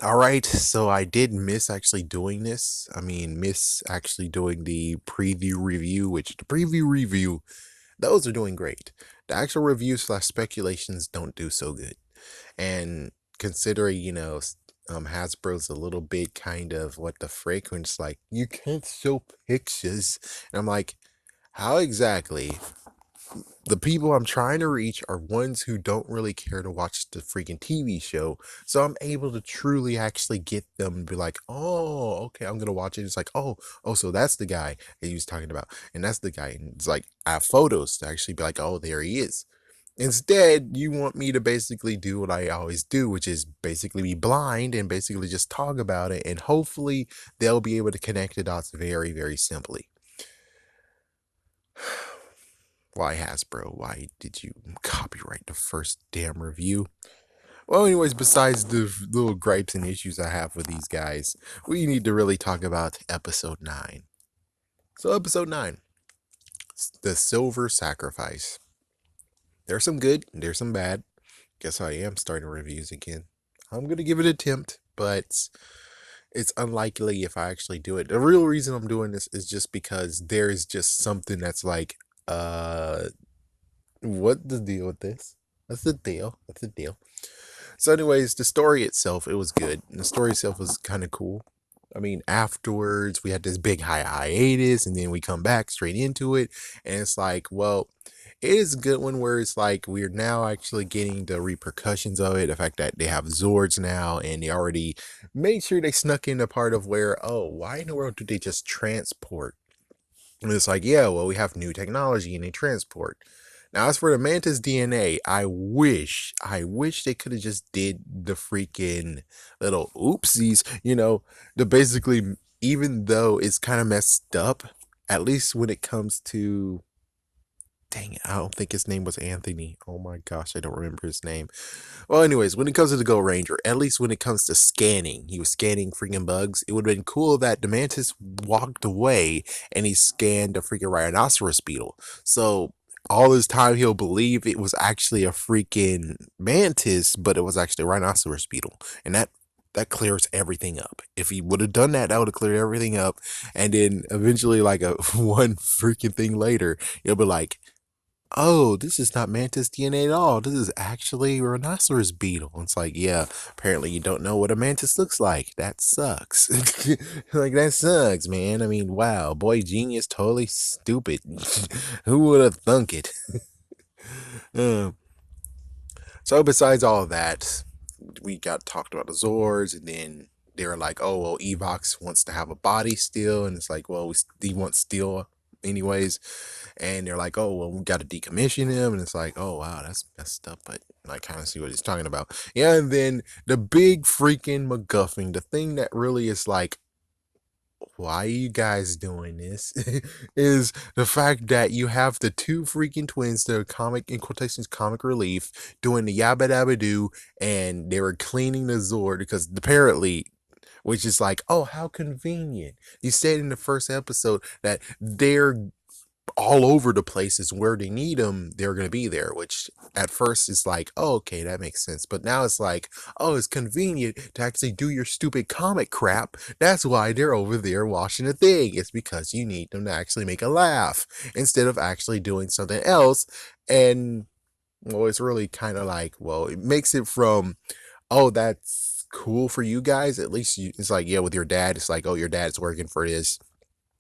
All right, so I did miss actually doing this. I mean, miss actually doing the preview review, which the preview review, those are doing great. The actual reviews slash speculations don't do so good. And considering, Hasbro's a little bit kind of what the frick when it's like, you can't show pictures. And I'm like, how exactly the people I'm trying to reach are ones who don't really care to watch the freaking TV show. So I'm able to truly actually get them and be like, oh, okay, I'm gonna watch it. It's like, oh, so that's the guy that he was talking about, and that's the guy. And it's like I have photos to actually be like, oh, there he is. Instead, you want me to basically do what I always do, which is basically be blind and basically just talk about it, and hopefully they'll be able to connect the dots very, very simply. Why Hasbro? Why did you copyright the first damn review? Well, anyways, besides the little gripes and issues I have with these guys, we need to really talk about episode 9. So, episode 9, the Silver Sacrifice. There's some good, there's some bad. Guess I am starting reviews again. I'm gonna give it an attempt, but it's unlikely if I actually do it. The real reason I'm doing this is just because there's just something that's like, uh, what the deal with this? That's the deal. That's the deal. So, anyways, the story itself, it was good. And the story itself was kind of cool. I mean, afterwards, we had this big hiatus, and then we come back straight into it. And it's like, well, it is a good one where it's like we're now actually getting the repercussions of it. The fact that they have Zords now, and they already made sure they snuck in the part of where, oh, why in the world do they just transport? And it's like, yeah, well, we have new technology and they transport. Now, as for the Mantis DNA, I wish they could have just did the freaking little oopsies, to basically, even though it's kind of messed up, at least when it comes to, dang it, I don't think his name was Anthony. Oh my gosh, I don't remember his name. Well, anyways, when it comes to the Go Ranger, at least when it comes to scanning, he was scanning freaking bugs. It would have been cool that the Mantis walked away and he scanned a freaking rhinoceros beetle. So all this time he'll believe it was actually a freaking mantis, but it was actually a rhinoceros beetle. And that clears everything up. If he would have done that, that would have cleared everything up. And then eventually, like a one freaking thing later, you'll be like, oh, this is not mantis DNA at all. This is actually a rhinoceros beetle. It's like, yeah, apparently you don't know what a mantis looks like. That sucks. Like, that sucks, man. I mean, wow, boy, genius, totally stupid. Who would have thunk it? Um, so, besides all of that, we got talked about the Zords, and then they were like, oh, well, Evox wants to have a body still. And it's like, well, he wants steel anyways. And they're like, oh, well, we got to decommission him. And it's like, oh, wow, that's messed up. But I kind of see what he's talking about. Yeah, and then the big freaking MacGuffin, the thing that really is like, why are you guys doing this? Is the fact that you have the two freaking twins, the comic, in quotations, comic relief, doing the yabba dabba doo, and they were cleaning the Zord because apparently, which is like, oh, how convenient. You said in the first episode that they're all over the places where they need them, they're going to be there, which at first is like, oh, okay, that makes sense. But now it's like, oh, it's convenient to actually do your stupid comic crap. That's why they're over there watching the thing. It's because you need them to actually make a laugh instead of actually doing something else. And, well, it's really kind of like, well, it makes it from, oh, that's cool for you guys. At least it's like, yeah, with your dad, it's like, oh, your dad's working for this.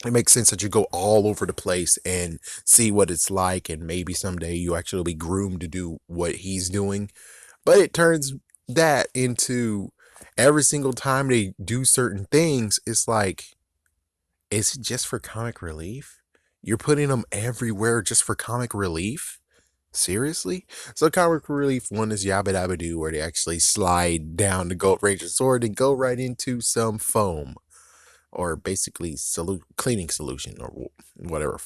It makes sense that you go all over the place and see what it's like, and maybe someday you actually be groomed to do what he's doing. But it turns that into every single time they do certain things, it's like, is it just for comic relief? You're putting them everywhere just for comic relief? Seriously? So comic relief one is Yabba Dabba Doo, where they actually slide down the Gold Ranger sword and go right into some foam, or basically cleaning solution, or whatever,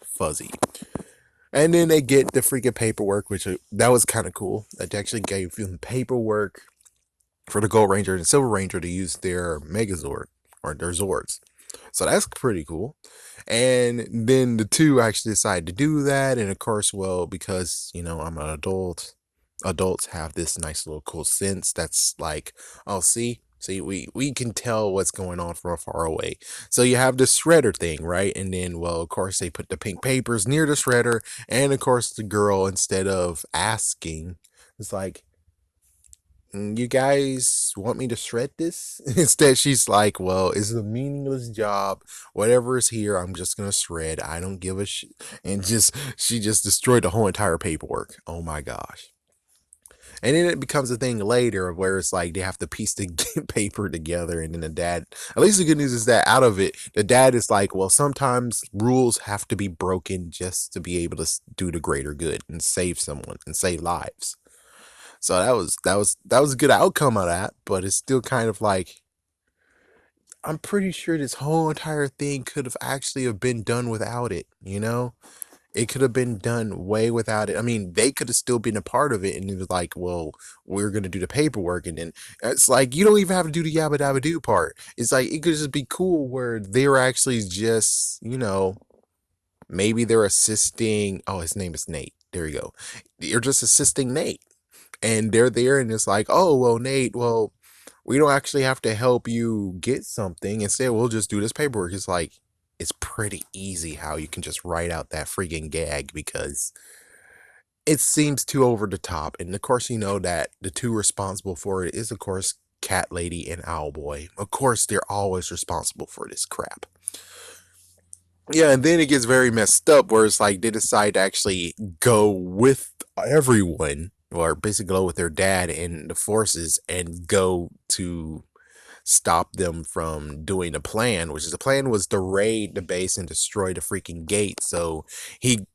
fuzzy. And then they get the freaking paperwork, which that was kind of cool. They actually gave them paperwork for the Gold Ranger and Silver Ranger to use their Megazord or their Zords. So that's pretty cool. And then the two actually decide to do that. And of course, well, because, I'm an adult, adults have this nice little cool sense that's like, oh, see, we can tell what's going on from far away. So you have the shredder thing, right? And then, well, of course, they put the pink papers near the shredder, and of course, the girl, instead of asking, it's like, you guys want me to shred this? Instead, she's like, well, it's a meaningless job. Whatever is here, I'm just gonna shred. I don't give a shit. And she just destroyed the whole entire paperwork. Oh my gosh. And then it becomes a thing later of where it's like they have to piece the paper together. And then the dad, at least the good news is that out of it, the dad is like, well, sometimes rules have to be broken just to be able to do the greater good and save someone and save lives. So that was a good outcome of that, but it's still kind of like, I'm pretty sure this whole entire thing could have actually have been done without it, you know? It could have been done way without it. I mean, they could have still been a part of it, and it was like, well, we're gonna do the paperwork, and then it's like you don't even have to do the yabba dabba do part. It's like it could just be cool where they're actually just, maybe they're assisting. Oh, his name is Nate. There you go. You're just assisting Nate, and they're there, and it's like, oh well, Nate, well, we don't actually have to help you get something. Instead, we'll just do this paperwork. It's like, it's pretty easy how you can just write out that freaking gag because it seems too over the top. And of course, you know that the two responsible for it is, of course, Cat Lady and Owl Boy. Of course, they're always responsible for this crap. Yeah, and then it gets very messed up where it's like they decide to actually go with everyone, or basically go with their dad and the forces and go to stop them from doing the plan, which is the plan was to raid the base and destroy the freaking gate so he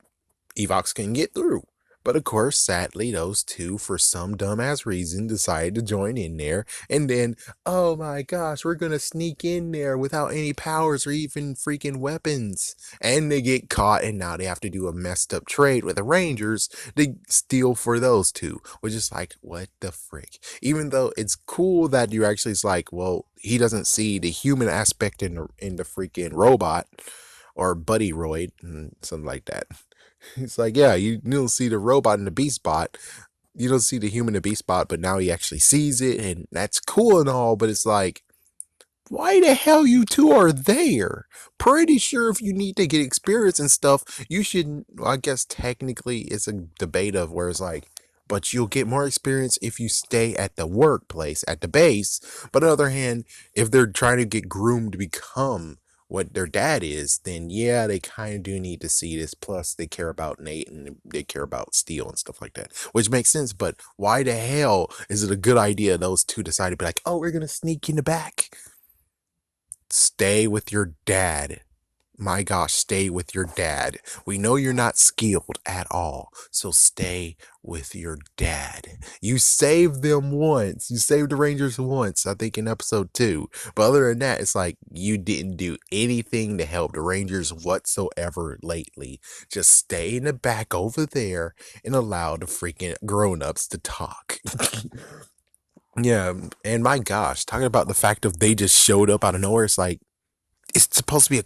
Evox can get through. But of course, sadly, those two, for some dumbass reason, decided to join in there. And then, oh my gosh, we're gonna sneak in there without any powers or even freaking weapons. And they get caught, and now they have to do a messed up trade with the Rangers to steal for those two. Which is like, what the frick? Even though it's cool that you actually, it's like, well, he doesn't see the human aspect in the freaking robot or Buddy Roid and something like that. It's like, yeah, you don't see the robot in the Beast Bot. You don't see the human in the Beast Bot, but now he actually sees it, and that's cool and all, but it's like, why the hell you two are there? Pretty sure if you need to get experience and stuff, you should, well, I guess technically it's a debate of where it's like, but you'll get more experience if you stay at the workplace, at the base. But on the other hand, if they're trying to get groomed to become what their dad is, then yeah, they kind of do need to see this. Plus, they care about Nate and they care about Steel and stuff like that, which makes sense. But why the hell is it a good idea those two decide to be like, oh, we're gonna sneak in the back? Stay with your dad. My gosh, stay with your dad. We know you're not skilled at all, so stay with your dad. You saved them once. You saved the Rangers once, I think in episode 2. But other than that, it's like you didn't do anything to help the Rangers whatsoever lately. Just stay in the back over there and allow the freaking grown-ups to talk. Yeah, and my gosh, talking about the fact of they just showed up out of nowhere, it's like, it's supposed to be a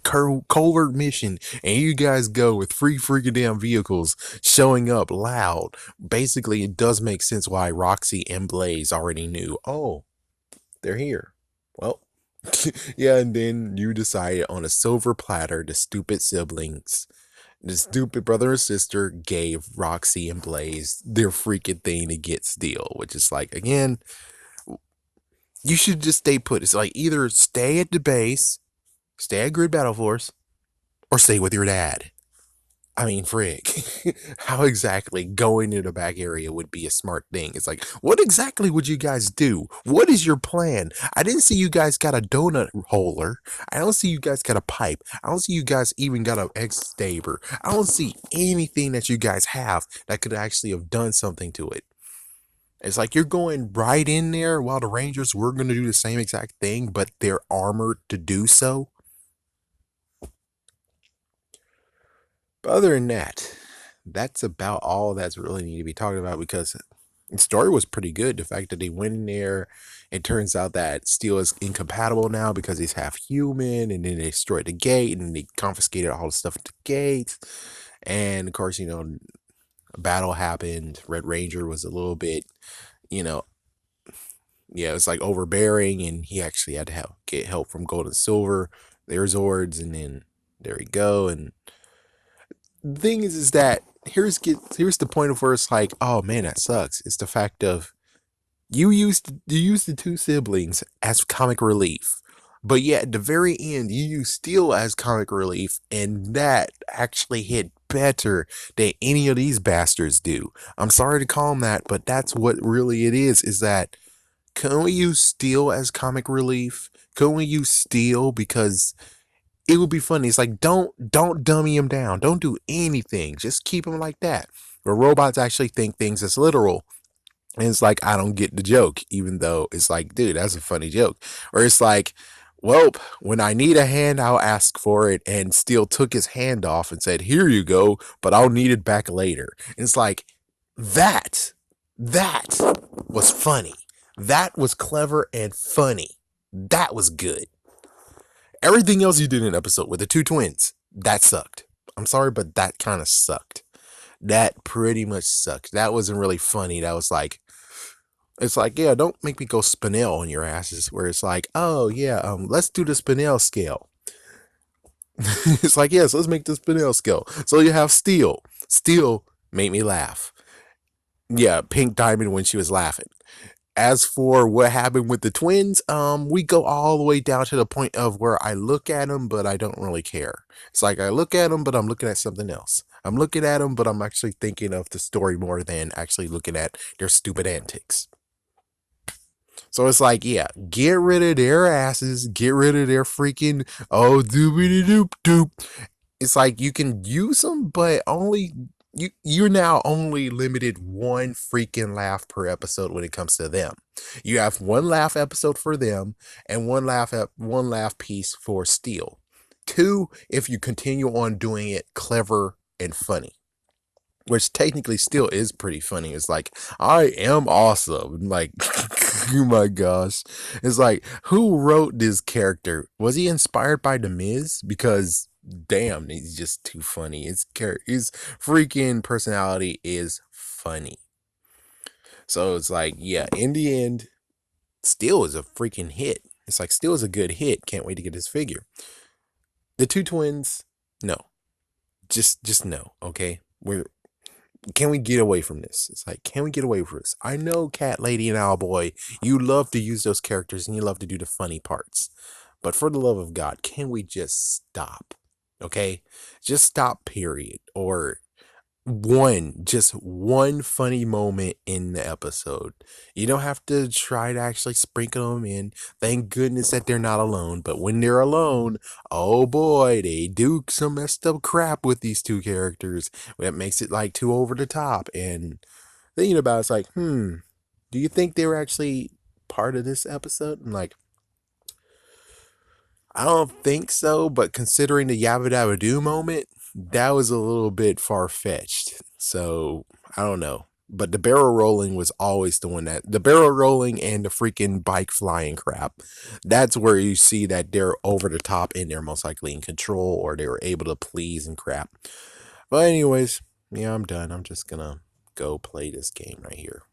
covert mission, and you guys go with free freaking damn vehicles showing up loud. Basically, it does make sense why Roxy and Blaze already knew, oh, they're here. Well, yeah, and then you decided on a silver platter, the stupid siblings, the stupid brother and sister gave Roxy and Blaze their freaking thing to get Steel, which is like, again, you should just stay put. It's like either stay at the base, stay at Grid Battle Force, or stay with your dad. I mean, frick. How exactly going to the back area would be a smart thing? It's like, what exactly would you guys do? What is your plan? I didn't see you guys got a donut holder. I don't see you guys got a pipe. I don't see you guys even got an X-Staber. I don't see anything that you guys have that could actually have done something to it. It's like you're going right in there while the Rangers were going to do the same exact thing, but they're armored to do so. But other than that, that's about all that's really need to be talked about because the story was pretty good. The fact that they went in there, it turns out that Steel is incompatible now because he's half human, and then they destroyed the gate, and they confiscated all the stuff at the gate. And of course, battle happened. Red Ranger was a little bit, you know, yeah, it's like overbearing, and he actually had to get help from Gold and Silver, their Zords, and then there you go. And the thing is that here's the point of where it's like, oh man, that sucks. It's the fact of you used the two siblings as comic relief, but yet at the very end you use Steel as comic relief, and that actually hit better than any of these bastards do. I'm sorry to call them that, but that's what really it is. Is that can we use Steel as comic relief? Can we use Steel because it would be funny? It's like don't dummy him down. Don't do anything. Just keep him like that. Where robots actually think things as literal. And it's like, I don't get the joke, even though it's like, dude, that's a funny joke. Or it's like, well, when I need a hand, I'll ask for it. And Steel took his hand off and said, here you go, but I'll need it back later. And it's like, that, that was funny. That was clever and funny. That was good. Everything else you did in an episode with the two twins, that sucked. I'm sorry, but that kind of sucked. That pretty much sucked. That wasn't really funny. That was like, it's like, yeah, don't make me go Spinel on your asses. Where it's like, oh yeah, let's do the Spinel scale. It's like, yes, let's make the Spinel scale. So you have Steel. Steel made me laugh. Yeah, Pink Diamond when she was laughing. As for what happened with the twins, we go all the way down to the point of where I look at them, but I don't really care. It's like I look at them, but I'm looking at something else. I'm looking at them, but I'm actually thinking of the story more than actually looking at their stupid antics. So it's like, yeah, get rid of their asses, get rid of their freaking doobity doop doop. It's like you can use them, but only you're now only limited one freaking laugh per episode when it comes to them. You have one laugh episode for them and one laugh piece for Steel. Two, if you continue on doing it clever and funny, which technically still is pretty funny. It's like, I am awesome. Like, oh my gosh. It's like, who wrote this character? Was he inspired by The Miz? Because damn, he's just too funny. His freaking personality is funny. So it's like, yeah, in the end, Steel is a freaking hit. It's like, Steel is a good hit. Can't wait to get his figure. The two twins, no. Just no, okay? Can we get away from this? It's like, can we get away from this? I know Cat Lady and Owlboy, you love to use those characters and you love to do the funny parts. But for the love of God, can we just stop? Okay? Just stop, period. Or just one funny moment in the episode. You don't have to try to actually sprinkle them in. Thank goodness that they're not alone. But when they're alone, oh boy, they do some messed up crap with these two characters. That makes it like too over the top. And thinking about it's like, do you think they were actually part of this episode? I'm like, I don't think so, but considering the Yabba Dabba Doo moment, that was a little bit far fetched. So I don't know. But the barrel rolling was always the barrel rolling and the freaking bike flying crap. That's where you see that they're over the top and they're most likely in control or they were able to please and crap. But anyways, yeah, I'm done. I'm just gonna go play this game right here.